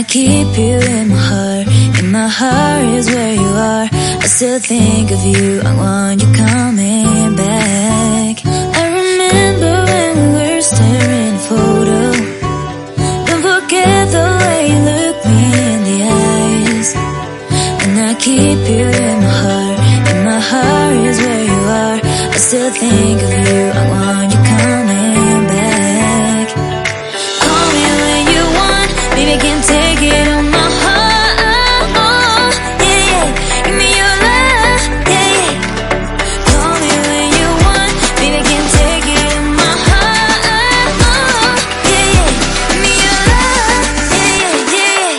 keep you in my heart. In my heart is where you are. I still think of you. I want you coming back. I remember when we were staring at a photo. Don't forget the way you look me in the eyes. And I keep you in my heart. In my heart is where you are. I still think of you. I want you coming back. Call me when you want. Baby, I can't take it on my heart. Yeah, yeah. Give me your love. Yeah, yeah. Call me when you want. Baby, I can't take it on my heart. Yeah, yeah. Give me your love. Yeah, yeah, yeah.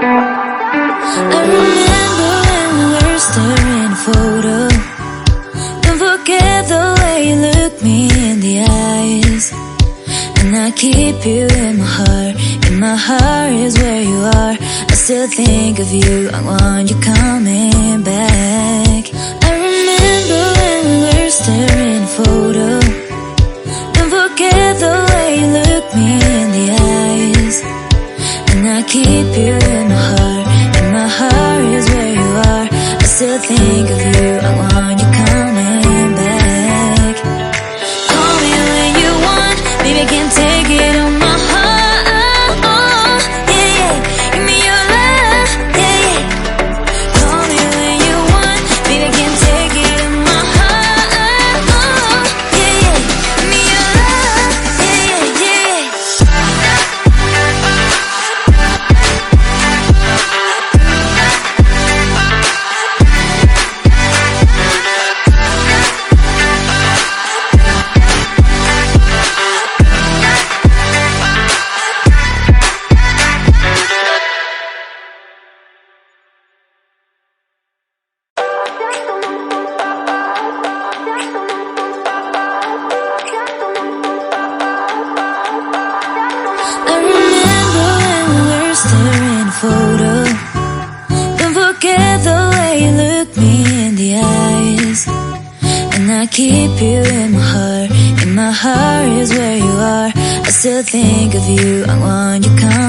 I remember when we were staring at a photo. Don't forget the way you look me in the eyes. And I keep you in my heart. In my heart is where you are. I still think of you. I want you coming back. I remember when we were staring at a photo. Don't forget the way you look me in the eyes. And I keep you in my heart. In my heart is where you are. I still think of you. I want you coming back. Call me when you want. Baby, I can't take it on my heart. Yeah, yeah. Give me your love. Yeah, yeah. Call me when you want. Baby, I can't take it on my heart. Yeah, yeah. Give me your love. Yeah, yeah, yeah. I remember when we were staring at a photo. Don't forget the way you look me in the eyes. And I keep you in my heart. In my heart is where you are. I still think of you. I want you coming